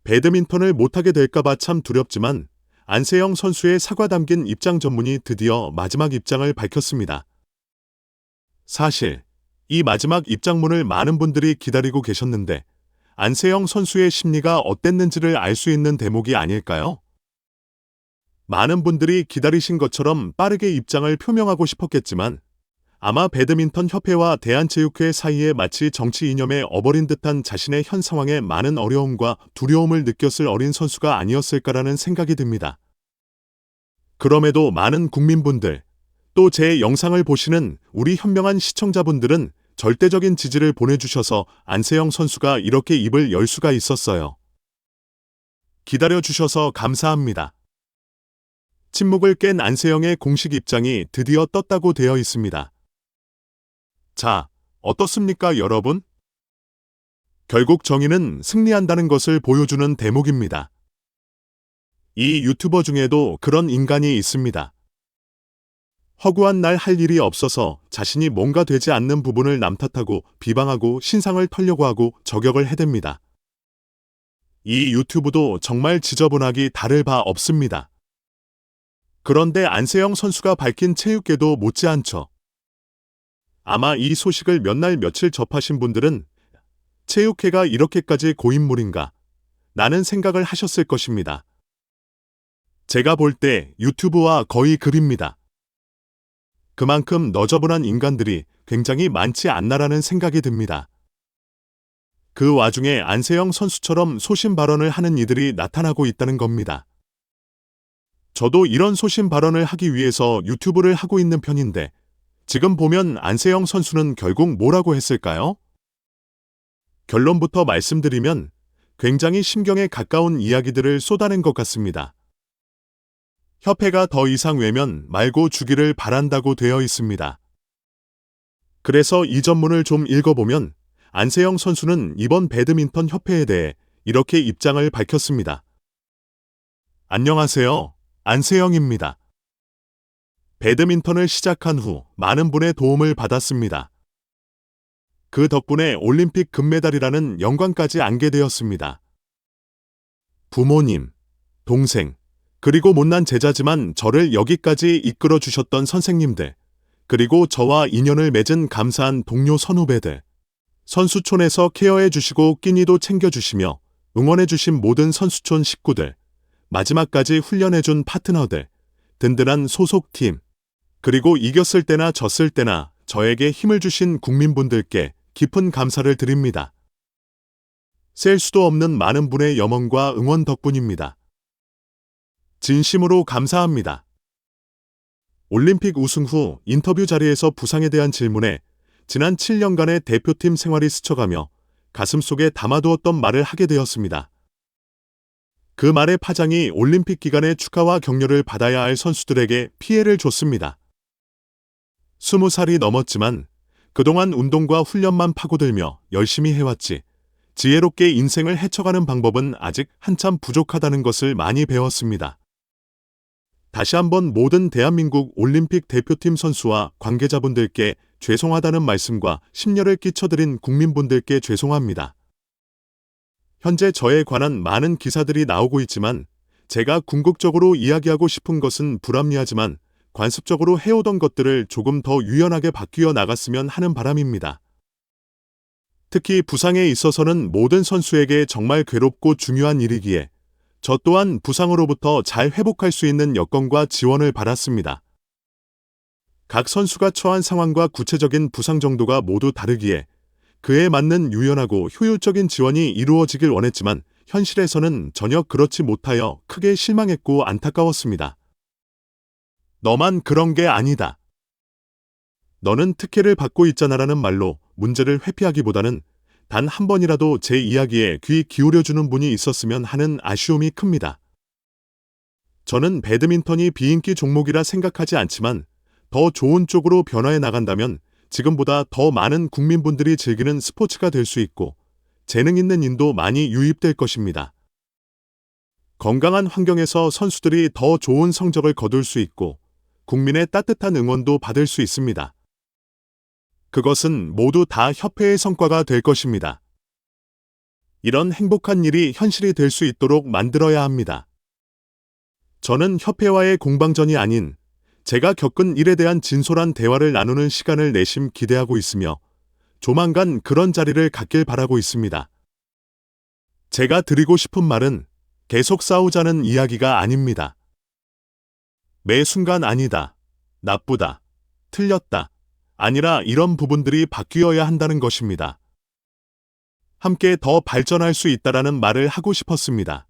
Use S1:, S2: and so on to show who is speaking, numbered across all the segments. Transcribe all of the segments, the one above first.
S1: 배드민턴을 못하게 될까봐 참 두렵지만 안세영 선수의 사과 담긴 입장 전문이 드디어 마지막 입장을 밝혔습니다. 사실 이 마지막 입장문을 많은 분들이 기다리고 계셨는데 안세영 선수의 심리가 어땠는지를 알 수 있는 대목이 아닐까요? 많은 분들이 기다리신 것처럼 빠르게 입장을 표명하고 싶었겠지만 아마 배드민턴 협회와 대한체육회 사이에 마치 정치 이념에 어버린 듯한 자신의 현 상황에 많은 어려움과 두려움을 느꼈을 어린 선수가 아니었을까라는 생각이 듭니다. 그럼에도 많은 국민분들, 또 제 영상을 보시는 우리 현명한 시청자분들은 절대적인 지지를 보내주셔서 안세영 선수가 이렇게 입을 열 수가 있었어요. 기다려주셔서 감사합니다. 침묵을 깬 안세영의 공식 입장이 드디어 떴다고 되어 있습니다. 자, 어떻습니까, 여러분? 결국 정의는 승리한다는 것을 보여주는 대목입니다. 이 유튜버 중에도 그런 인간이 있습니다. 허구한 날 할 일이 없어서 자신이 뭔가 되지 않는 부분을 남 탓하고 비방하고 신상을 털려고 하고 저격을 해댑니다. 이 유튜브도 정말 지저분하기 다를 바 없습니다. 그런데 안세영 선수가 밝힌 체육계도 못지않죠. 아마 이 소식을 몇 날 며칠 접하신 분들은 체육회가 이렇게까지 고인물인가? 라는 생각을 하셨을 것입니다. 제가 볼 때 유튜브와 거의 급입니다. 그만큼 너저분한 인간들이 굉장히 많지 않나라는 생각이 듭니다. 그 와중에 안세영 선수처럼 소신 발언을 하는 이들이 나타나고 있다는 겁니다. 저도 이런 소신 발언을 하기 위해서 유튜브를 하고 있는 편인데 지금 보면 안세영 선수는 결국 뭐라고 했을까요? 결론부터 말씀드리면 굉장히 심경에 가까운 이야기들을 쏟아낸 것 같습니다. 협회가 더 이상 외면 말고 주기를 바란다고 되어 있습니다. 그래서 이 전문을 좀 읽어보면 안세영 선수는 이번 배드민턴 협회에 대해 이렇게 입장을 밝혔습니다. 안녕하세요. 안세영입니다. 배드민턴을 시작한 후 많은 분의 도움을 받았습니다. 그 덕분에 올림픽 금메달이라는 영광까지 안게 되었습니다. 부모님, 동생, 그리고 못난 제자지만 저를 여기까지 이끌어 주셨던 선생님들, 그리고 저와 인연을 맺은 감사한 동료 선후배들, 선수촌에서 케어해 주시고 끼니도 챙겨 주시며 응원해 주신 모든 선수촌 식구들, 마지막까지 훈련해 준 파트너들, 든든한 소속팀, 그리고 이겼을 때나 졌을 때나 저에게 힘을 주신 국민분들께 깊은 감사를 드립니다. 셀 수도 없는 많은 분의 염원과 응원 덕분입니다. 진심으로 감사합니다. 올림픽 우승 후 인터뷰 자리에서 부상에 대한 질문에 지난 7년간의 대표팀 생활이 스쳐가며 가슴속에 담아두었던 말을 하게 되었습니다. 그 말의 파장이 올림픽 기간의 축하와 격려를 받아야 할 선수들에게 피해를 줬습니다. 20살이 넘었지만 그동안 운동과 훈련만 파고들며 열심히 해왔지 지혜롭게 인생을 헤쳐가는 방법은 아직 한참 부족하다는 것을 많이 배웠습니다. 다시 한번 모든 대한민국 올림픽 대표팀 선수와 관계자분들께 죄송하다는 말씀과 심려를 끼쳐드린 국민분들께 죄송합니다. 현재 저에 관한 많은 기사들이 나오고 있지만 제가 궁극적으로 이야기하고 싶은 것은 불합리하지만 관습적으로 해오던 것들을 조금 더 유연하게 바뀌어 나갔으면 하는 바람입니다. 특히 부상에 있어서는 모든 선수에게 정말 괴롭고 중요한 일이기에 저 또한 부상으로부터 잘 회복할 수 있는 여건과 지원을 받았습니다. 각 선수가 처한 상황과 구체적인 부상 정도가 모두 다르기에 그에 맞는 유연하고 효율적인 지원이 이루어지길 원했지만 현실에서는 전혀 그렇지 못하여 크게 실망했고 안타까웠습니다. 너만 그런 게 아니다. 너는 특혜를 받고 있잖아라는 말로 문제를 회피하기보다는 단 한 번이라도 제 이야기에 귀 기울여주는 분이 있었으면 하는 아쉬움이 큽니다. 저는 배드민턴이 비인기 종목이라 생각하지 않지만 더 좋은 쪽으로 변화해 나간다면 지금보다 더 많은 국민분들이 즐기는 스포츠가 될 수 있고 재능 있는 인도 많이 유입될 것입니다. 건강한 환경에서 선수들이 더 좋은 성적을 거둘 수 있고 국민의 따뜻한 응원도 받을 수 있습니다. 그것은 모두 다 협회의 성과가 될 것입니다. 이런 행복한 일이 현실이 될 수 있도록 만들어야 합니다. 저는 협회와의 공방전이 아닌 제가 겪은 일에 대한 진솔한 대화를 나누는 시간을 내심 기대하고 있으며 조만간 그런 자리를 갖길 바라고 있습니다. 제가 드리고 싶은 말은 계속 싸우자는 이야기가 아닙니다. 매 순간 아니다, 나쁘다, 틀렸다, 아니라 이런 부분들이 바뀌어야 한다는 것입니다. 함께 더 발전할 수 있다라는 말을 하고 싶었습니다.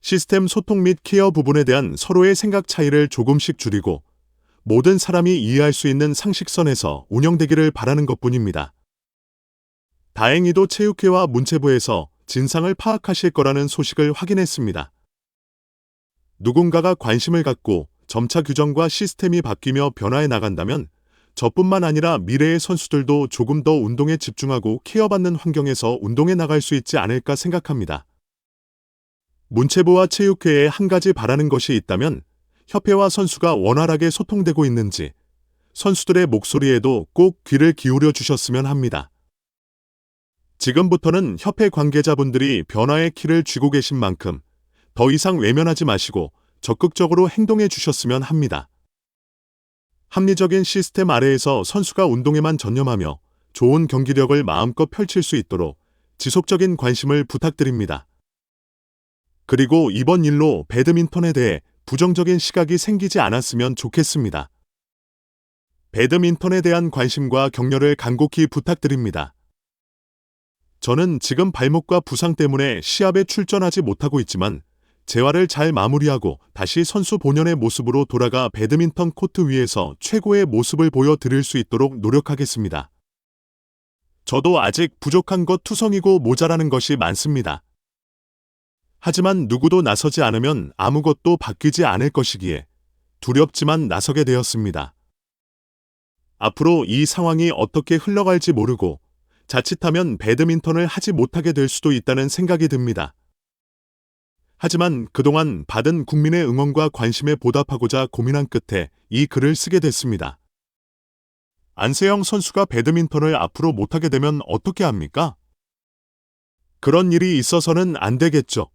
S1: 시스템 소통 및 케어 부분에 대한 서로의 생각 차이를 조금씩 줄이고 모든 사람이 이해할 수 있는 상식선에서 운영되기를 바라는 것뿐입니다. 다행히도 체육회와 문체부에서 진상을 파악하실 거라는 소식을 확인했습니다. 누군가가 관심을 갖고 점차 규정과 시스템이 바뀌며 변화해 나간다면 저뿐만 아니라 미래의 선수들도 조금 더 운동에 집중하고 케어받는 환경에서 운동해 나갈 수 있지 않을까 생각합니다. 문체부와 체육회에 한 가지 바라는 것이 있다면 협회와 선수가 원활하게 소통되고 있는지 선수들의 목소리에도 꼭 귀를 기울여 주셨으면 합니다. 지금부터는 협회 관계자분들이 변화의 키를 쥐고 계신 만큼 더 이상 외면하지 마시고 적극적으로 행동해 주셨으면 합니다. 합리적인 시스템 아래에서 선수가 운동에만 전념하며 좋은 경기력을 마음껏 펼칠 수 있도록 지속적인 관심을 부탁드립니다. 그리고 이번 일로 배드민턴에 대해 부정적인 시각이 생기지 않았으면 좋겠습니다. 배드민턴에 대한 관심과 격려를 간곡히 부탁드립니다. 저는 지금 발목과 부상 때문에 시합에 출전하지 못하고 있지만 재활을 잘 마무리하고 다시 선수 본연의 모습으로 돌아가 배드민턴 코트 위에서 최고의 모습을 보여드릴 수 있도록 노력하겠습니다. 저도 아직 부족한 것 투성이고 모자라는 것이 많습니다. 하지만 누구도 나서지 않으면 아무것도 바뀌지 않을 것이기에 두렵지만 나서게 되었습니다. 앞으로 이 상황이 어떻게 흘러갈지 모르고 자칫하면 배드민턴을 하지 못하게 될 수도 있다는 생각이 듭니다. 하지만 그동안 받은 국민의 응원과 관심에 보답하고자 고민한 끝에 이 글을 쓰게 됐습니다. 안세영 선수가 배드민턴을 앞으로 못하게 되면 어떻게 합니까? 그런 일이 있어서는 안 되겠죠.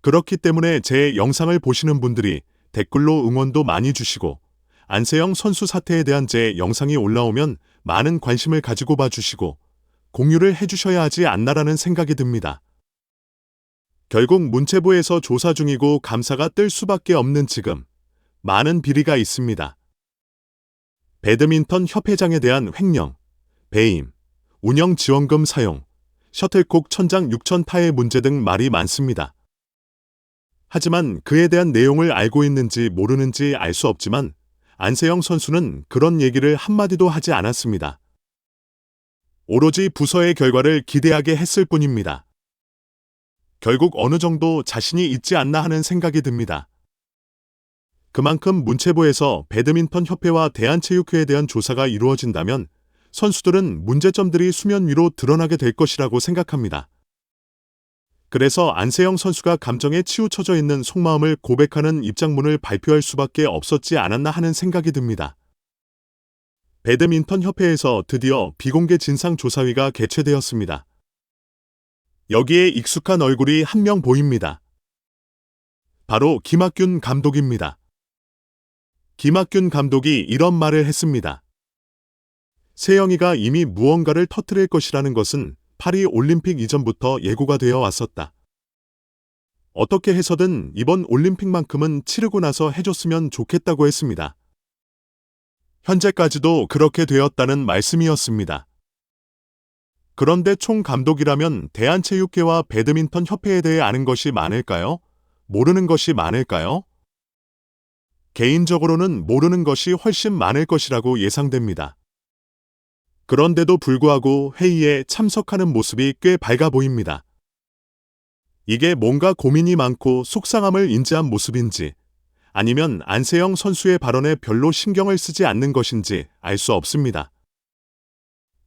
S1: 그렇기 때문에 제 영상을 보시는 분들이 댓글로 응원도 많이 주시고 안세영 선수 사태에 대한 제 영상이 올라오면 많은 관심을 가지고 봐주시고 공유를 해주셔야 하지 않나라는 생각이 듭니다. 결국 문체부에서 조사 중이고 감사가 뜰 수밖에 없는 지금 많은 비리가 있습니다. 배드민턴 협회장에 대한 횡령, 배임, 운영지원금 사용, 셔틀콕 천장 6,000타의 문제 등 말이 많습니다. 하지만 그에 대한 내용을 알고 있는지 모르는지 알 수 없지만 안세영 선수는 그런 얘기를 한마디도 하지 않았습니다. 오로지 부서의 결과를 기대하게 했을 뿐입니다. 결국 어느 정도 자신이 있지 않나 하는 생각이 듭니다. 그만큼 문체부에서 배드민턴 협회와 대한체육회에 대한 조사가 이루어진다면 선수들은 문제점들이 수면 위로 드러나게 될 것이라고 생각합니다. 그래서 안세영 선수가 감정에 치우쳐져 있는 속마음을 고백하는 입장문을 발표할 수밖에 없었지 않았나 하는 생각이 듭니다. 배드민턴 협회에서 드디어 비공개 진상조사위가 개최되었습니다. 여기에 익숙한 얼굴이 한 명 보입니다. 바로 김학균 감독입니다. 김학균 감독이 이런 말을 했습니다. 세영이가 이미 무언가를 터뜨릴 것이라는 것은 파리 올림픽 이전부터 예고가 되어 왔었다. 어떻게 해서든 이번 올림픽만큼은 치르고 나서 해줬으면 좋겠다고 했습니다. 현재까지도 그렇게 되었다는 말씀이었습니다. 그런데 총감독이라면 대한체육회와 배드민턴 협회에 대해 아는 것이 많을까요? 모르는 것이 많을까요? 개인적으로는 모르는 것이 훨씬 많을 것이라고 예상됩니다. 그런데도 불구하고 회의에 참석하는 모습이 꽤 밝아 보입니다. 이게 뭔가 고민이 많고 속상함을 인지한 모습인지 아니면 안세영 선수의 발언에 별로 신경을 쓰지 않는 것인지 알 수 없습니다.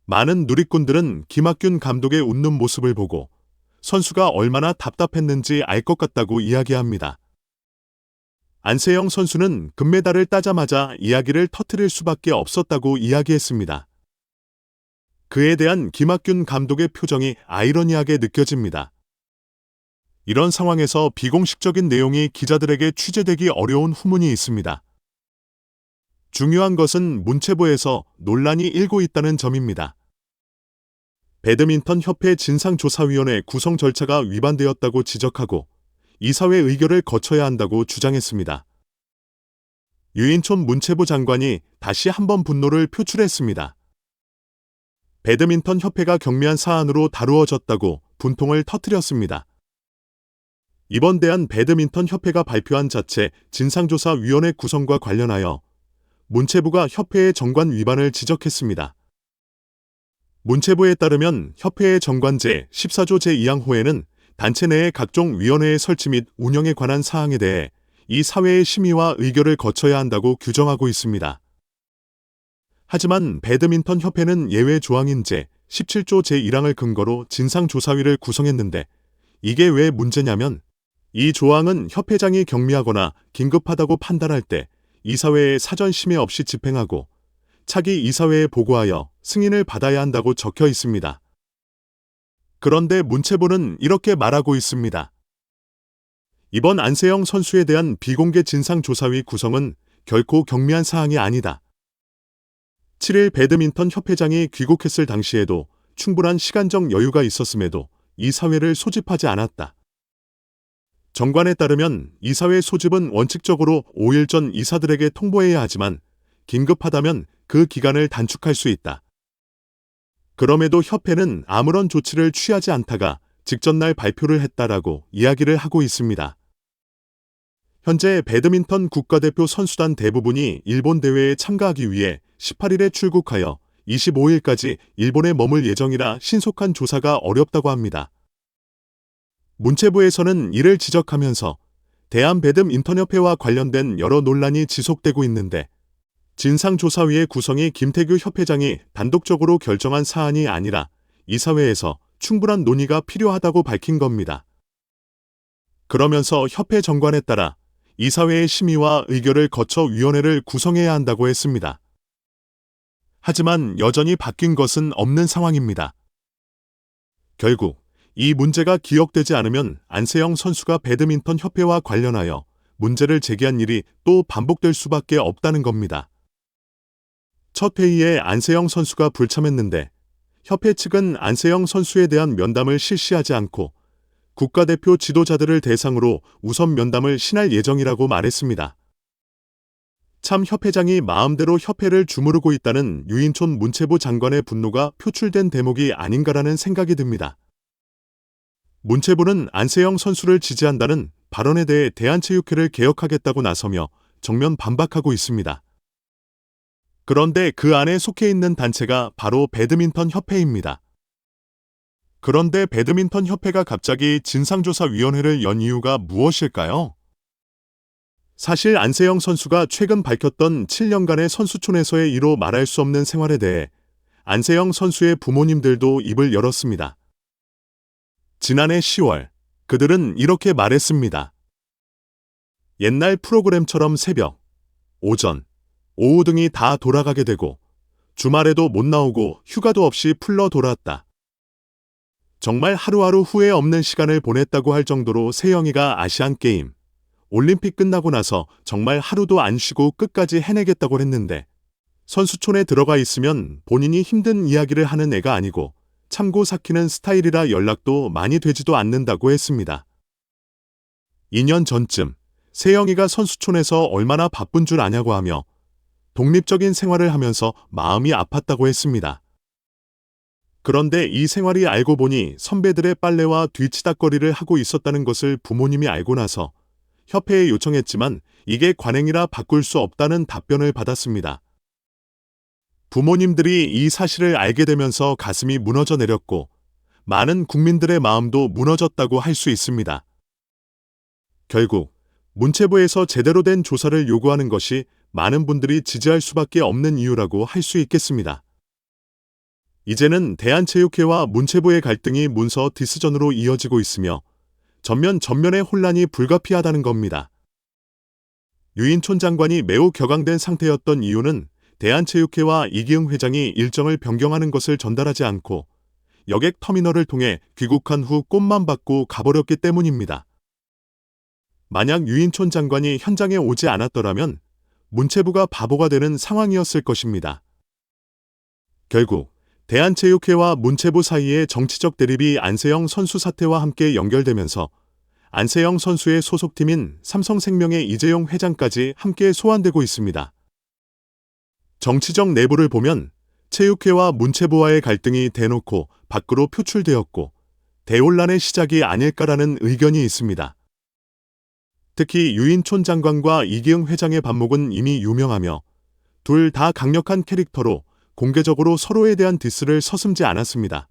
S1: 많은 누리꾼들은 김학균 감독의 웃는 모습을 보고 선수가 얼마나 답답했는지 알 것 같다고 이야기합니다. 안세영 선수는 금메달을 따자마자 이야기를 터뜨릴 수밖에 없었다고 이야기했습니다. 그에 대한 김학균 감독의 표정이 아이러니하게 느껴집니다. 이런 상황에서 비공식적인 내용이 기자들에게 취재되기 어려운 후문이 있습니다. 중요한 것은 문체부에서 논란이 일고 있다는 점입니다. 배드민턴 협회 진상조사위원회 구성 절차가 위반되었다고 지적하고 이사회 의결을 거쳐야 한다고 주장했습니다. 유인촌 문체부 장관이 다시 한번 분노를 표출했습니다. 배드민턴 협회가 경미한 사안으로 다루어졌다고 분통을 터뜨렸습니다. 이번 대한 배드민턴 협회가 발표한 자체 진상조사위원회 구성과 관련하여 문체부가 협회의 정관 위반을 지적했습니다. 문체부에 따르면 협회의 정관 제14조 제2항호에는 단체 내의 각종 위원회의 설치 및 운영에 관한 사항에 대해 이 사회의 심의와 의결을 거쳐야 한다고 규정하고 있습니다. 하지만 배드민턴 협회는 예외 조항인 제17조 제1항을 근거로 진상조사위를 구성했는데 이게 왜 문제냐면 이 조항은 협회장이 경미하거나 긴급하다고 판단할 때 이사회에 사전 심의 없이 집행하고 차기 이사회에 보고하여 승인을 받아야 한다고 적혀 있습니다. 그런데 문체부는 이렇게 말하고 있습니다. 이번 안세영 선수에 대한 비공개 진상조사위 구성은 결코 경미한 사항이 아니다. 7일 배드민턴 협회장이 귀국했을 당시에도 충분한 시간적 여유가 있었음에도 이사회를 소집하지 않았다. 정관에 따르면 이사회 소집은 원칙적으로 5일 전 이사들에게 통보해야 하지만 긴급하다면 그 기간을 단축할 수 있다. 그럼에도 협회는 아무런 조치를 취하지 않다가 직전날 발표를 했다라고 이야기를 하고 있습니다. 현재 배드민턴 국가대표 선수단 대부분이 일본 대회에 참가하기 위해 18일에 출국하여 25일까지 일본에 머물 예정이라 신속한 조사가 어렵다고 합니다. 문체부에서는 이를 지적하면서 대한배드민턴협회와 관련된 여러 논란이 지속되고 있는데 진상조사위의 구성이 김태규 협회장이 단독적으로 결정한 사안이 아니라 이사회에서 충분한 논의가 필요하다고 밝힌 겁니다. 그러면서 협회 정관에 따라 이사회의 심의와 의결을 거쳐 위원회를 구성해야 한다고 했습니다. 하지만 여전히 바뀐 것은 없는 상황입니다. 결국 이 문제가 기억되지 않으면 안세영 선수가 배드민턴 협회와 관련하여 문제를 제기한 일이 또 반복될 수밖에 없다는 겁니다. 첫 회의에 안세영 선수가 불참했는데 협회 측은 안세영 선수에 대한 면담을 실시하지 않고 국가대표 지도자들을 대상으로 우선 면담을 신할 예정이라고 말했습니다. 참 협회장이 마음대로 협회를 주무르고 있다는 유인촌 문체부 장관의 분노가 표출된 대목이 아닌가라는 생각이 듭니다. 문체부는 안세영 선수를 지지한다는 발언에 대해 대한체육회를 개혁하겠다고 나서며 정면 반박하고 있습니다. 그런데 그 안에 속해 있는 단체가 바로 배드민턴 협회입니다. 그런데 배드민턴 협회가 갑자기 진상조사위원회를 연 이유가 무엇일까요? 사실 안세영 선수가 최근 밝혔던 7년간의 선수촌에서의 이로 말할 수 없는 생활에 대해 안세영 선수의 부모님들도 입을 열었습니다. 지난해 10월 그들은 이렇게 말했습니다. 옛날 프로그램처럼 새벽, 오전, 오후 등이 다 돌아가게 되고 주말에도 못 나오고 휴가도 없이 풀러 돌아왔다. 정말 하루하루 후회 없는 시간을 보냈다고 할 정도로 세영이가 아시안게임, 올림픽 끝나고 나서 정말 하루도 안 쉬고 끝까지 해내겠다고 했는데 선수촌에 들어가 있으면 본인이 힘든 이야기를 하는 애가 아니고 참고 삭히는 스타일이라 연락도 많이 되지도 않는다고 했습니다. 2년 전쯤 세영이가 선수촌에서 얼마나 바쁜 줄 아냐고 하며 독립적인 생활을 하면서 마음이 아팠다고 했습니다. 그런데 이 생활이 알고 보니 선배들의 빨래와 뒤치다꺼리를 하고 있었다는 것을 부모님이 알고 나서 협회에 요청했지만 이게 관행이라 바꿀 수 없다는 답변을 받았습니다. 부모님들이 이 사실을 알게 되면서 가슴이 무너져 내렸고 많은 국민들의 마음도 무너졌다고 할 수 있습니다. 결국 문체부에서 제대로 된 조사를 요구하는 것이 많은 분들이 지지할 수밖에 없는 이유라고 할 수 있겠습니다. 이제는 대한체육회와 문체부의 갈등이 문서 디스전으로 이어지고 있으며 전면의 혼란이 불가피하다는 겁니다. 유인촌 장관이 매우 격앙된 상태였던 이유는 대한체육회와 이기흥 회장이 일정을 변경하는 것을 전달하지 않고 여객 터미널을 통해 귀국한 후 꽃만 받고 가버렸기 때문입니다. 만약 유인촌 장관이 현장에 오지 않았더라면 문체부가 바보가 되는 상황이었을 것입니다. 결국 대한체육회와 문체부 사이의 정치적 대립이 안세영 선수 사태와 함께 연결되면서 안세영 선수의 소속팀인 삼성생명의 이재용 회장까지 함께 소환되고 있습니다. 정치적 내부를 보면 체육회와 문체부와의 갈등이 대놓고 밖으로 표출되었고 대혼란의 시작이 아닐까라는 의견이 있습니다. 특히 유인촌 장관과 이기흥 회장의 반목은 이미 유명하며 둘 다 강력한 캐릭터로 공개적으로 서로에 대한 디스를 서슴지 않았습니다.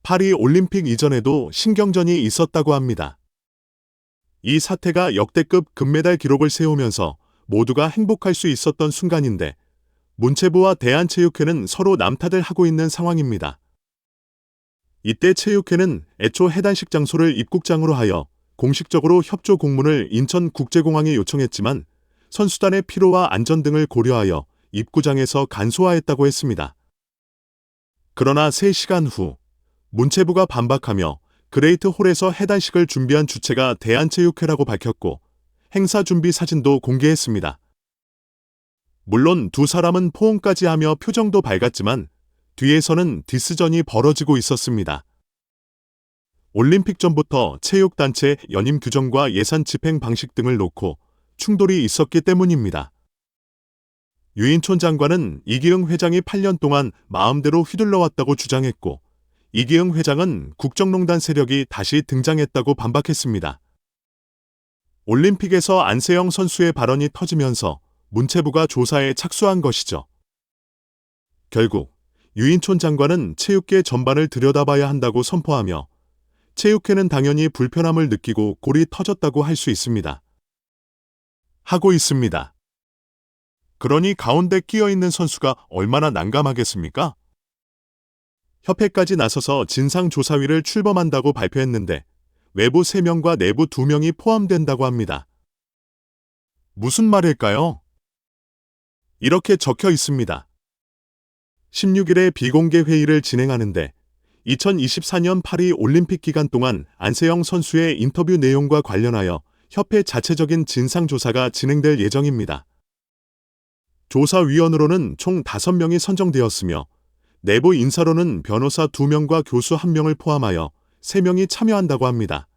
S1: 파리 올림픽 이전에도 신경전이 있었다고 합니다. 이 사태가 역대급 금메달 기록을 세우면서 모두가 행복할 수 있었던 순간인데 문체부와 대한체육회는 서로 남탓을 하고 있는 상황입니다. 이때 체육회는 애초 해단식 장소를 입국장으로 하여 공식적으로 협조 공문을 인천국제공항에 요청했지만 선수단의 피로와 안전 등을 고려하여 입구장에서 간소화했다고 했습니다. 그러나 3시간 후 문체부가 반박하며 그레이트 홀에서 해단식을 준비한 주체가 대한체육회라고 밝혔고 행사 준비 사진도 공개했습니다. 물론 두 사람은 포옹까지 하며 표정도 밝았지만 뒤에서는 디스전이 벌어지고 있었습니다. 올림픽 전부터 체육단체 연임 규정과 예산 집행 방식 등을 놓고 충돌이 있었기 때문입니다. 유인촌 장관은 이기흥 회장이 8년 동안 마음대로 휘둘러왔다고 주장했고 이기흥 회장은 국정농단 세력이 다시 등장했다고 반박했습니다. 올림픽에서 안세영 선수의 발언이 터지면서 문체부가 조사에 착수한 것이죠. 결국 유인촌 장관은 체육계 전반을 들여다봐야 한다고 선포하며 체육회는 당연히 불편함을 느끼고 골이 터졌다고 할 수 있습니다. 하고 있습니다. 그러니 가운데 끼어있는 선수가 얼마나 난감하겠습니까? 협회까지 나서서 진상조사위를 출범한다고 발표했는데 외부 3명과 내부 2명이 포함된다고 합니다. 무슨 말일까요? 이렇게 적혀 있습니다. 16일에 비공개 회의를 진행하는데 2024년 파리 올림픽 기간 동안 안세영 선수의 인터뷰 내용과 관련하여 협회 자체적인 진상조사가 진행될 예정입니다. 조사위원으로는 총 5명이 선정되었으며 내부 인사로는 변호사 2명과 교수 1명을 포함하여 3명이 참여한다고 합니다.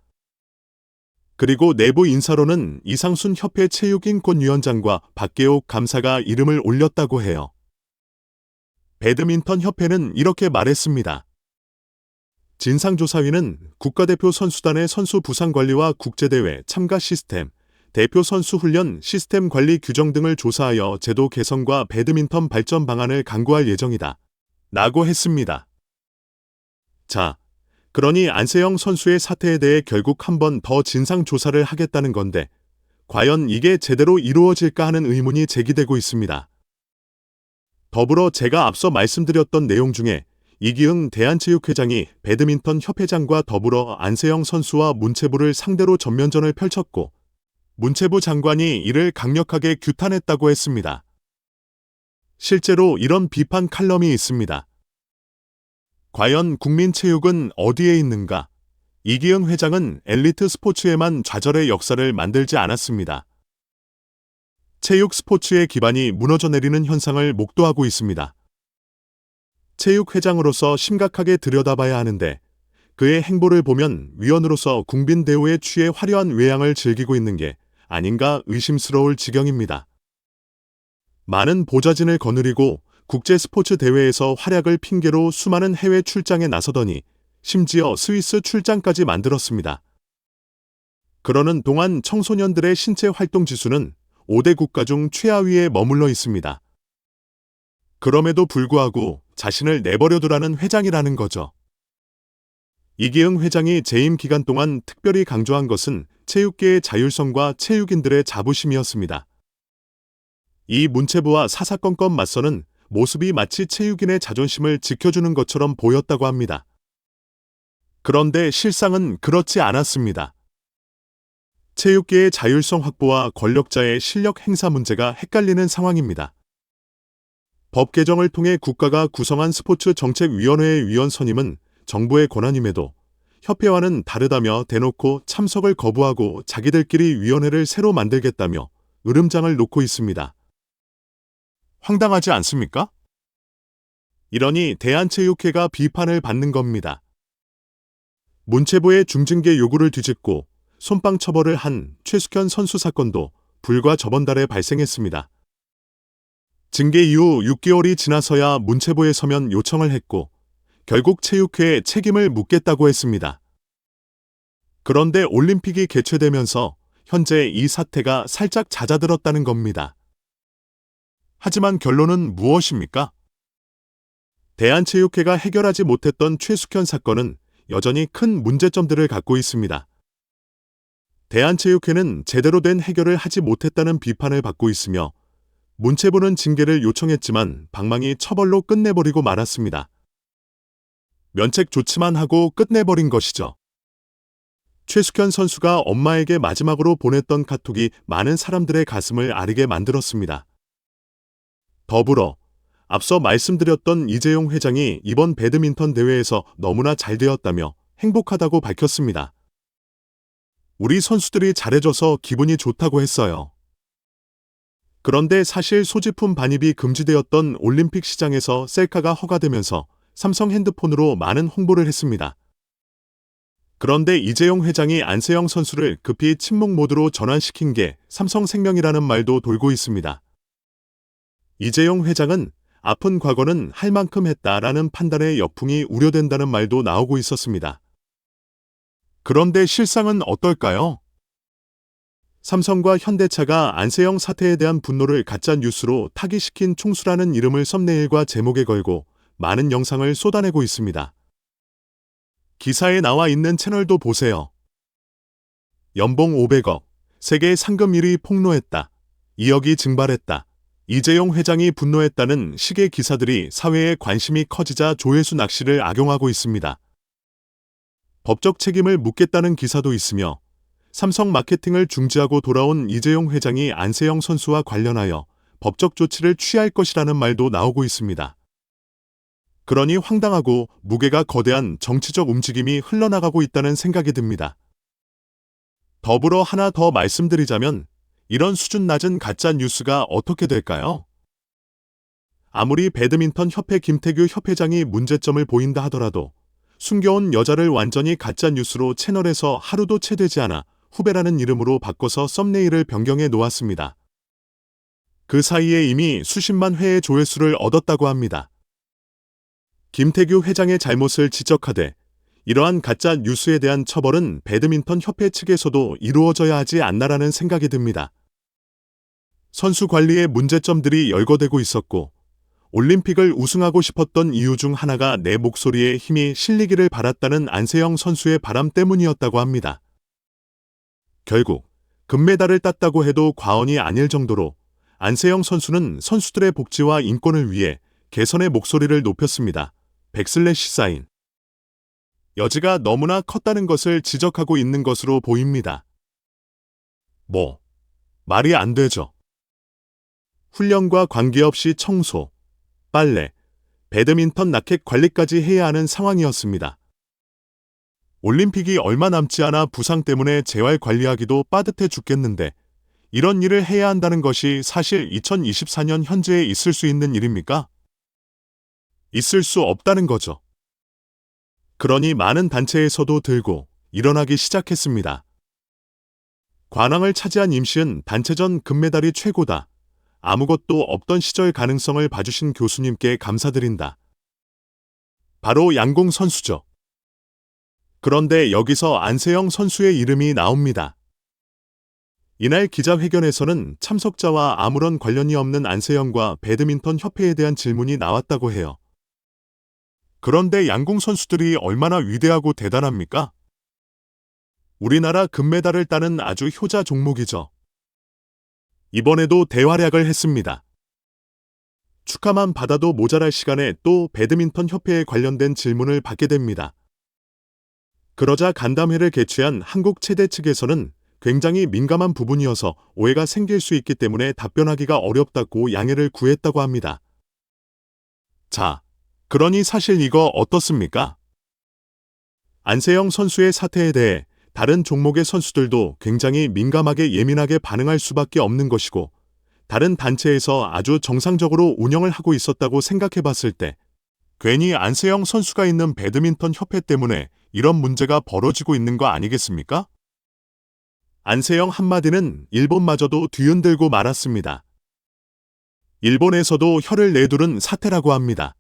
S1: 그리고 내부 인사로는 이상순 협회 체육인권위원장과 박계옥 감사가 이름을 올렸다고 해요. 배드민턴 협회는 이렇게 말했습니다. 진상조사위는 국가대표 선수단의 선수 부상 관리와 국제대회 참가 시스템, 대표 선수 훈련 시스템 관리 규정 등을 조사하여 제도 개선과 배드민턴 발전 방안을 강구할 예정이다. 라고 했습니다. 자, 그러니 안세영 선수의 사태에 대해 결국 한 번 더 진상조사를 하겠다는 건데 과연 이게 제대로 이루어질까 하는 의문이 제기되고 있습니다. 더불어 제가 앞서 말씀드렸던 내용 중에 이기흥 대한체육회장이 배드민턴 협회장과 더불어 안세영 선수와 문체부를 상대로 전면전을 펼쳤고 문체부 장관이 이를 강력하게 규탄했다고 했습니다. 실제로 이런 비판 칼럼이 있습니다. 과연 국민체육은 어디에 있는가? 이기흥 회장은 엘리트 스포츠에만 좌절의 역사를 만들지 않았습니다. 체육 스포츠의 기반이 무너져 내리는 현상을 목도하고 있습니다. 체육회장으로서 심각하게 들여다봐야 하는데 그의 행보를 보면 위원으로서 국빈 대우에 취해 화려한 외양을 즐기고 있는 게 아닌가 의심스러울 지경입니다. 많은 보좌진을 거느리고 국제 스포츠 대회에서 활약을 핑계로 수많은 해외 출장에 나서더니 심지어 스위스 출장까지 만들었습니다. 그러는 동안 청소년들의 신체 활동 지수는 5대 국가 중 최하위에 머물러 있습니다. 그럼에도 불구하고 자신을 내버려두라는 회장이라는 거죠. 이기흥 회장이 재임 기간 동안 특별히 강조한 것은 체육계의 자율성과 체육인들의 자부심이었습니다. 이 문체부와 사사건건 맞서는 모습이 마치 체육인의 자존심을 지켜주는 것처럼 보였다고 합니다. 그런데 실상은 그렇지 않았습니다. 체육계의 자율성 확보와 권력자의 실력 행사 문제가 헷갈리는 상황입니다. 법 개정을 통해 국가가 구성한 스포츠 정책위원회의 위원 선임은 정부의 권한임에도 협회와는 다르다며 대놓고 참석을 거부하고 자기들끼리 위원회를 새로 만들겠다며 으름장을 놓고 있습니다. 황당하지 않습니까? 이러니 대한체육회가 비판을 받는 겁니다. 문체부의 중징계 요구를 뒤집고 손빵 처벌을 한 최숙현 선수 사건도 불과 저번 달에 발생했습니다. 징계 이후 6개월이 지나서야 문체부에 서면 요청을 했고 결국 체육회에 책임을 묻겠다고 했습니다. 그런데 올림픽이 개최되면서 현재 이 사태가 살짝 잦아들었다는 겁니다. 하지만 결론은 무엇입니까? 대한체육회가 해결하지 못했던 최숙현 사건은 여전히 큰 문제점들을 갖고 있습니다. 대한체육회는 제대로 된 해결을 하지 못했다는 비판을 받고 있으며 문체부는 징계를 요청했지만 방망이 처벌로 끝내버리고 말았습니다. 면책 조치만 하고 끝내버린 것이죠. 최숙현 선수가 엄마에게 마지막으로 보냈던 카톡이 많은 사람들의 가슴을 아리게 만들었습니다. 더불어 앞서 말씀드렸던 이재용 회장이 이번 배드민턴 대회에서 너무나 잘 되었다며 행복하다고 밝혔습니다. 우리 선수들이 잘해줘서 기분이 좋다고 했어요. 그런데 사실 소지품 반입이 금지되었던 올림픽 시장에서 셀카가 허가되면서 삼성 핸드폰으로 많은 홍보를 했습니다. 그런데 이재용 회장이 안세영 선수를 급히 침묵 모드로 전환시킨 게 삼성생명이라는 말도 돌고 있습니다. 이재용 회장은 아픈 과거는 할 만큼 했다라는 판단의 역풍이 우려된다는 말도 나오고 있었습니다. 그런데 실상은 어떨까요? 삼성과 현대차가 안세영 사태에 대한 분노를 가짜 뉴스로 타깃시킨 총수라는 이름을 썸네일과 제목에 걸고 많은 영상을 쏟아내고 있습니다. 기사에 나와 있는 채널도 보세요. 연봉 500억, 세계 상금 1위 폭로했다. 2억이 증발했다. 이재용 회장이 분노했다는 식의 기사들이 사회에 관심이 커지자 조회수 낚시를 악용하고 있습니다. 법적 책임을 묻겠다는 기사도 있으며 삼성 마케팅을 중지하고 돌아온 이재용 회장이 안세영 선수와 관련하여 법적 조치를 취할 것이라는 말도 나오고 있습니다. 그러니 황당하고 무게가 거대한 정치적 움직임이 흘러나가고 있다는 생각이 듭니다. 더불어 하나 더 말씀드리자면 이런 수준 낮은 가짜 뉴스가 어떻게 될까요? 아무리 배드민턴 협회 김태규 협회장이 문제점을 보인다 하더라도 숨겨온 여자를 완전히 가짜 뉴스로 채널에서 하루도 채 되지 않아 후배라는 이름으로 바꿔서 썸네일을 변경해 놓았습니다. 그 사이에 이미 수십만 회의 조회수를 얻었다고 합니다. 김태규 회장의 잘못을 지적하되 이러한 가짜 뉴스에 대한 처벌은 배드민턴 협회 측에서도 이루어져야 하지 않나라는 생각이 듭니다. 선수 관리의 문제점들이 열거되고 있었고 올림픽을 우승하고 싶었던 이유 중 하나가 내 목소리에 힘이 실리기를 바랐다는 안세영 선수의 바람 때문이었다고 합니다. 결국 금메달을 땄다고 해도 과언이 아닐 정도로 안세영 선수는 선수들의 복지와 인권을 위해 개선의 목소리를 높였습니다. 백슬래시 사인. 여지가 너무나 컸다는 것을 지적하고 있는 것으로 보입니다. 말이 안 되죠. 훈련과 관계없이 청소, 빨래, 배드민턴 라켓 관리까지 해야 하는 상황이었습니다. 올림픽이 얼마 남지 않아 부상 때문에 재활 관리하기도 빠듯해 죽겠는데 이런 일을 해야 한다는 것이 사실 2024년 현재에 있을 수 있는 일입니까? 있을 수 없다는 거죠. 그러니 많은 단체에서도 들고 일어나기 시작했습니다. 관왕을 차지한 임시은 단체전 금메달이 최고다. 아무것도 없던 시절 가능성을 봐주신 교수님께 감사드린다. 바로 양궁 선수죠. 그런데 여기서 안세영 선수의 이름이 나옵니다. 이날 기자회견에서는 참석자와 아무런 관련이 없는 안세영과 배드민턴 협회에 대한 질문이 나왔다고 해요. 그런데 양궁 선수들이 얼마나 위대하고 대단합니까? 우리나라 금메달을 따는 아주 효자 종목이죠. 이번에도 대활약을 했습니다. 축하만 받아도 모자랄 시간에 또 배드민턴 협회에 관련된 질문을 받게 됩니다. 그러자 간담회를 개최한 한국 체대 측에서는 굉장히 민감한 부분이어서 오해가 생길 수 있기 때문에 답변하기가 어렵다고 양해를 구했다고 합니다. 자, 그러니 사실 이거 어떻습니까? 안세영 선수의 사태에 대해 다른 종목의 선수들도 굉장히 민감하게 예민하게 반응할 수밖에 없는 것이고, 다른 단체에서 아주 정상적으로 운영을 하고 있었다고 생각해 봤을 때, 괜히 안세영 선수가 있는 배드민턴 협회 때문에 이런 문제가 벌어지고 있는 거 아니겠습니까? 안세영 한마디는 일본마저도 뒤흔들고 말았습니다. 일본에서도 혀를 내두른 사태라고 합니다.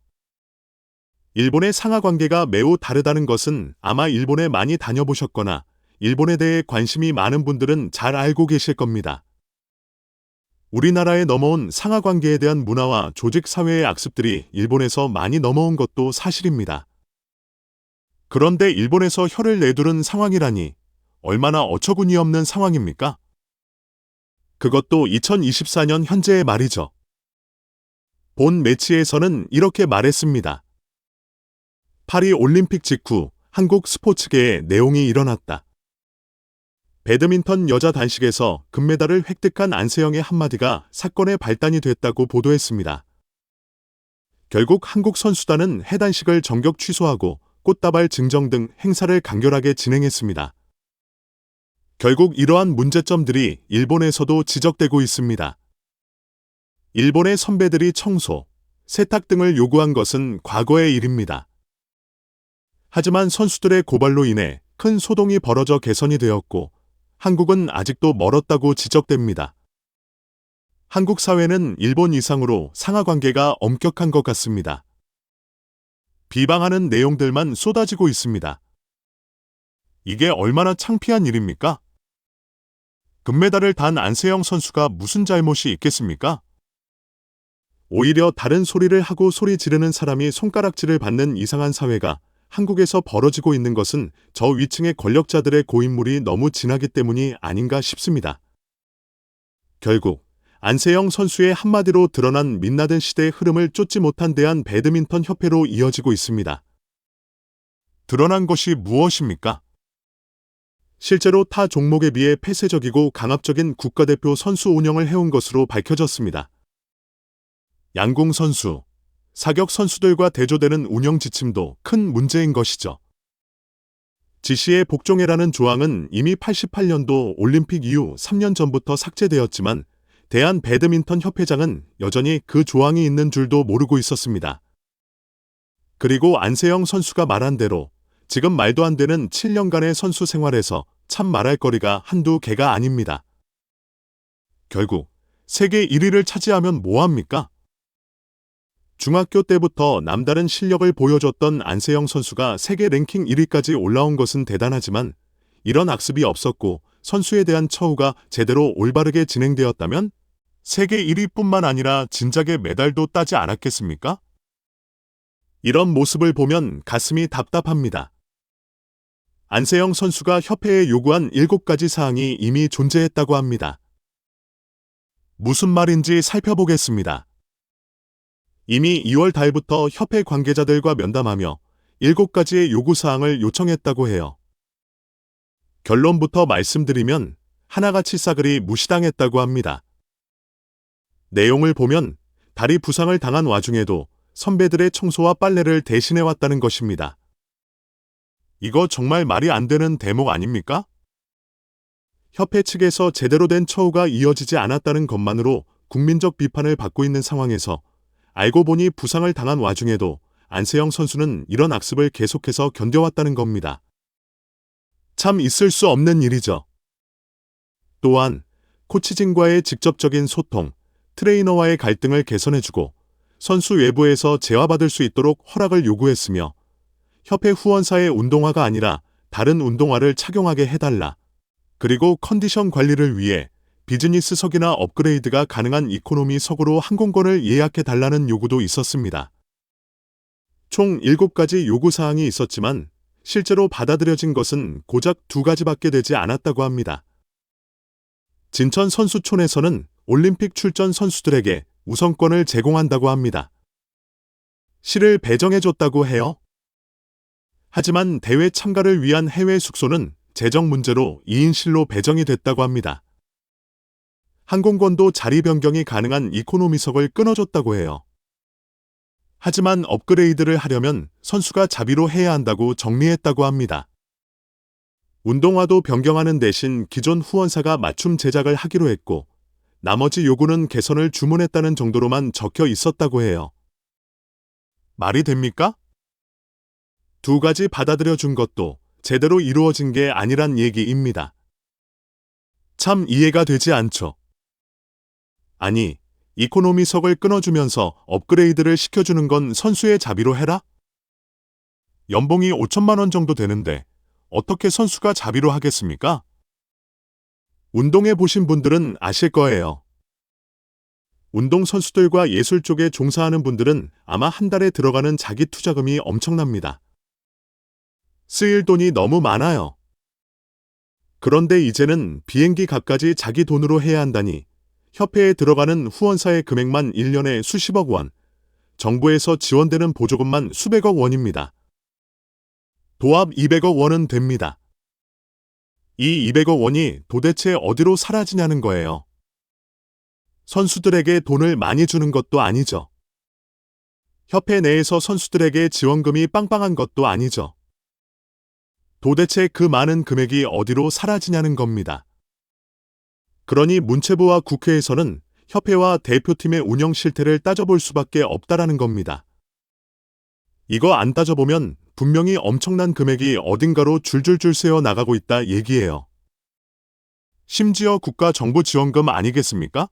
S1: 일본의 상하 관계가 매우 다르다는 것은 아마 일본에 많이 다녀보셨거나 일본에 대해 관심이 많은 분들은 잘 알고 계실 겁니다. 우리나라에 넘어온 상하 관계에 대한 문화와 조직 사회의 악습들이 일본에서 많이 넘어온 것도 사실입니다. 그런데 일본에서 혀를 내두른 상황이라니 얼마나 어처구니 없는 상황입니까? 그것도 2024년 현재의 말이죠. 본 매치에서는 이렇게 말했습니다. 파리 올림픽 직후 한국 스포츠계에 내용이 일어났다. 배드민턴 여자 단식에서 금메달을 획득한 안세영의 한마디가 사건의 발단이 됐다고 보도했습니다. 결국 한국 선수단은 해단식을 전격 취소하고 꽃다발 증정 등 행사를 간결하게 진행했습니다. 결국 이러한 문제점들이 일본에서도 지적되고 있습니다. 일본의 선배들이 청소, 세탁 등을 요구한 것은 과거의 일입니다. 하지만 선수들의 고발로 인해 큰 소동이 벌어져 개선이 되었고, 한국은 아직도 멀었다고 지적됩니다. 한국 사회는 일본 이상으로 상하 관계가 엄격한 것 같습니다. 비방하는 내용들만 쏟아지고 있습니다. 이게 얼마나 창피한 일입니까? 금메달을 단 안세영 선수가 무슨 잘못이 있겠습니까? 오히려 다른 소리를 하고 소리 지르는 사람이 손가락질을 받는 이상한 사회가 한국에서 벌어지고 있는 것은 저 위층의 권력자들의 고인물이 너무 진하기 때문이 아닌가 싶습니다. 결국 안세영 선수의 한마디로 드러난 민낯은 시대의 흐름을 쫓지 못한 대한 배드민턴 협회로 이어지고 있습니다. 드러난 것이 무엇입니까? 실제로 타 종목에 비해 폐쇄적이고 강압적인 국가대표 선수 운영을 해온 것으로 밝혀졌습니다. 양궁 선수, 사격 선수들과 대조되는 운영 지침도 큰 문제인 것이죠. 지시에 복종해라는 조항은 이미 88년도 올림픽 이후 3년 전부터 삭제되었지만 대한 배드민턴 협회장은 여전히 그 조항이 있는 줄도 모르고 있었습니다. 그리고 안세영 선수가 말한 대로 지금 말도 안 되는 7년간의 선수 생활에서 참 말할 거리가 한두 개가 아닙니다. 결국 세계 1위를 차지하면 뭐합니까? 중학교 때부터 남다른 실력을 보여줬던 안세영 선수가 세계 랭킹 1위까지 올라온 것은 대단하지만 이런 악습이 없었고 선수에 대한 처우가 제대로 올바르게 진행되었다면 세계 1위뿐만 아니라 진작에 메달도 따지 않았겠습니까? 이런 모습을 보면 가슴이 답답합니다. 안세영 선수가 협회에 요구한 7가지 사항이 이미 존재했다고 합니다. 무슨 말인지 살펴보겠습니다. 이미 2월 달부터 협회 관계자들과 면담하며 7가지의 요구사항을 요청했다고 해요. 결론부터 말씀드리면 하나같이 싸그리 무시당했다고 합니다. 내용을 보면 다리 부상을 당한 와중에도 선배들의 청소와 빨래를 대신해왔다는 것입니다. 이거 정말 말이 안 되는 대목 아닙니까? 협회 측에서 제대로 된 처우가 이어지지 않았다는 것만으로 국민적 비판을 받고 있는 상황에서 알고 보니 부상을 당한 와중에도 안세영 선수는 이런 악습을 계속해서 견뎌왔다는 겁니다. 참 있을 수 없는 일이죠. 또한 코치진과의 직접적인 소통, 트레이너와의 갈등을 개선해주고 선수 외부에서 재활받을 수 있도록 허락을 요구했으며 협회 후원사의 운동화가 아니라 다른 운동화를 착용하게 해달라. 그리고 컨디션 관리를 위해 비즈니스석이나 업그레이드가 가능한 이코노미석으로 항공권을 예약해달라는 요구도 있었습니다. 총 7가지 요구사항이 있었지만 실제로 받아들여진 것은 고작 2가지밖에 되지 않았다고 합니다. 진천 선수촌에서는 올림픽 출전 선수들에게 우선권을 제공한다고 합니다. 실을 배정해줬다고 해요. 하지만 대회 참가를 위한 해외 숙소는 재정 문제로 2인실로 배정이 됐다고 합니다. 항공권도 자리 변경이 가능한 이코노미석을 끊어줬다고 해요. 하지만 업그레이드를 하려면 선수가 자비로 해야 한다고 정리했다고 합니다. 운동화도 변경하는 대신 기존 후원사가 맞춤 제작을 하기로 했고 나머지 요구는 개선을 주문했다는 정도로만 적혀 있었다고 해요. 말이 됩니까? 두 가지 받아들여 준 것도 제대로 이루어진 게 아니란 얘기입니다. 참 이해가 되지 않죠. 아니, 이코노미석을 끊어주면서 업그레이드를 시켜주는 건 선수의 자비로 해라? 연봉이 5천만 원 정도 되는데 어떻게 선수가 자비로 하겠습니까? 운동해 보신 분들은 아실 거예요. 운동선수들과 예술 쪽에 종사하는 분들은 아마 한 달에 들어가는 자기 투자금이 엄청납니다. 쓰일 돈이 너무 많아요. 그런데 이제는 비행기 값까지 자기 돈으로 해야 한다니 협회에 들어가는 후원사의 금액만 1년에 수십억 원, 정부에서 지원되는 보조금만 수백억 원입니다. 도합 200억 원은 됩니다. 이 200억 원이 도대체 어디로 사라지냐는 거예요. 선수들에게 돈을 많이 주는 것도 아니죠. 협회 내에서 선수들에게 지원금이 빵빵한 것도 아니죠. 도대체 그 많은 금액이 어디로 사라지냐는 겁니다. 그러니 문체부와 국회에서는 협회와 대표팀의 운영 실태를 따져볼 수밖에 없다라는 겁니다. 이거 안 따져보면 분명히 엄청난 금액이 어딘가로 줄줄줄 새어 나가고 있다 얘기예요. 심지어 국가 정부 지원금 아니겠습니까?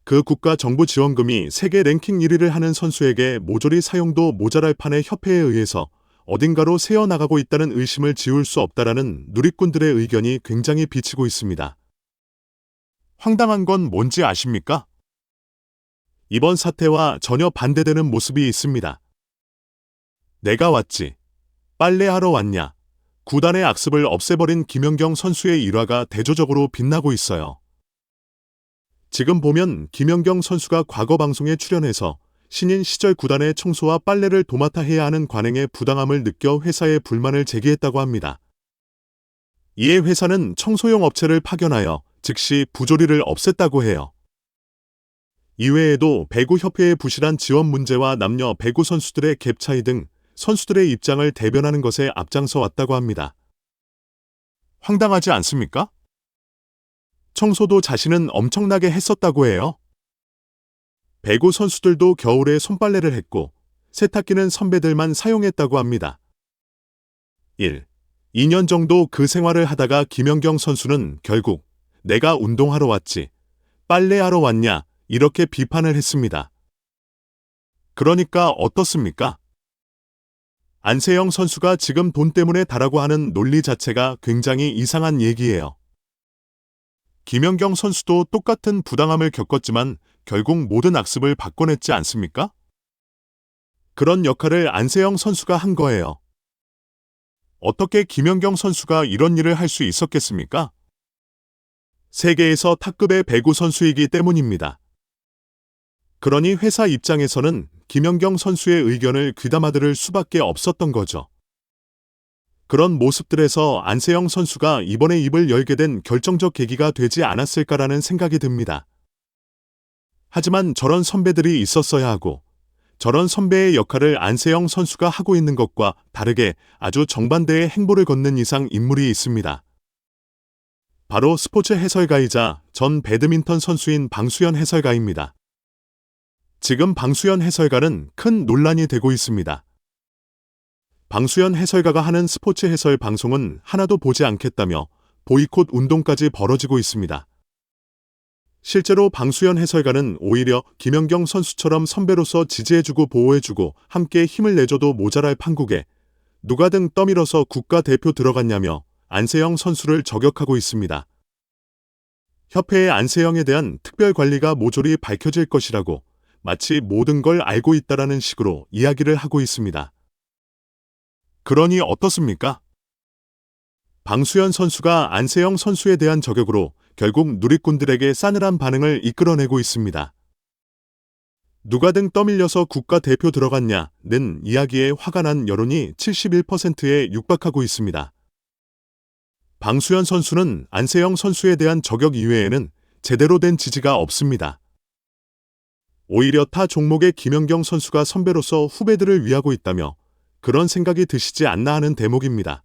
S1: 그 국가 정부 지원금이 세계 랭킹 1위를 하는 선수에게 모조리 사용도 모자랄 판에 협회에 의해서 어딘가로 새어 나가고 있다는 의심을 지울 수 없다라는 누리꾼들의 의견이 굉장히 비치고 있습니다. 황당한 건 뭔지 아십니까? 이번 사태와 전혀 반대되는 모습이 있습니다. 내가 왔지. 빨래하러 왔냐. 구단의 악습을 없애버린 김연경 선수의 일화가 대조적으로 빛나고 있어요. 지금 보면 김연경 선수가 과거 방송에 출연해서 신인 시절 구단의 청소와 빨래를 도맡아 해야 하는 관행에 부당함을 느껴 회사에 불만을 제기했다고 합니다. 이에 회사는 청소용 업체를 파견하여 즉시 부조리를 없앴다고 해요. 이외에도 배구협회의 부실한 지원 문제와 남녀 배구 선수들의 갭 차이 등 선수들의 입장을 대변하는 것에 앞장서 왔다고 합니다. 황당하지 않습니까? 청소도 자신은 엄청나게 했었다고 해요. 배구 선수들도 겨울에 손빨래를 했고 세탁기는 선배들만 사용했다고 합니다. 1. 2년 정도 그 생활을 하다가 김연경 선수는 결국 내가 운동하러 왔지, 빨래하러 왔냐 이렇게 비판을 했습니다. 그러니까 어떻습니까? 안세영 선수가 지금 돈 때문에 다라고 하는 논리 자체가 굉장히 이상한 얘기예요. 김연경 선수도 똑같은 부당함을 겪었지만 결국 모든 악습을 바꿔냈지 않습니까? 그런 역할을 안세영 선수가 한 거예요. 어떻게 김연경 선수가 이런 일을 할 수 있었겠습니까? 세계에서 탑급의 배구 선수이기 때문입니다. 그러니 회사 입장에서는 김연경 선수의 의견을 귀담아 들을 수밖에 없었던 거죠. 그런 모습들에서 안세영 선수가 이번에 입을 열게 된 결정적 계기가 되지 않았을까라는 생각이 듭니다. 하지만 저런 선배들이 있었어야 하고 저런 선배의 역할을 안세영 선수가 하고 있는 것과 다르게 아주 정반대의 행보를 걷는 이상 인물이 있습니다. 바로 스포츠 해설가이자 전 배드민턴 선수인 방수현 해설가입니다. 지금 방수현 해설가는 큰 논란이 되고 있습니다. 방수현 해설가가 하는 스포츠 해설 방송은 하나도 보지 않겠다며 보이콧 운동까지 벌어지고 있습니다. 실제로 방수현 해설가는 오히려 김연경 선수처럼 선배로서 지지해주고 보호해주고 함께 힘을 내줘도 모자랄 판국에 누가 등 떠밀어서 국가대표 들어갔냐며 안세영 선수를 저격하고 있습니다. 협회의 안세영에 대한 특별 관리가 모조리 밝혀질 것이라고 마치 모든 걸 알고 있다라는 식으로 이야기를 하고 있습니다. 그러니 어떻습니까? 방수현 선수가 안세영 선수에 대한 저격으로 결국 누리꾼들에게 싸늘한 반응을 이끌어내고 있습니다. 누가 등 떠밀려서 국가대표 들어갔냐는 이야기에 화가 난 여론이 71%에 육박하고 있습니다. 방수현 선수는 안세영 선수에 대한 저격 이외에는 제대로 된 지지가 없습니다. 오히려 타 종목의 김연경 선수가 선배로서 후배들을 위하고 있다며 그런 생각이 드시지 않나 하는 대목입니다.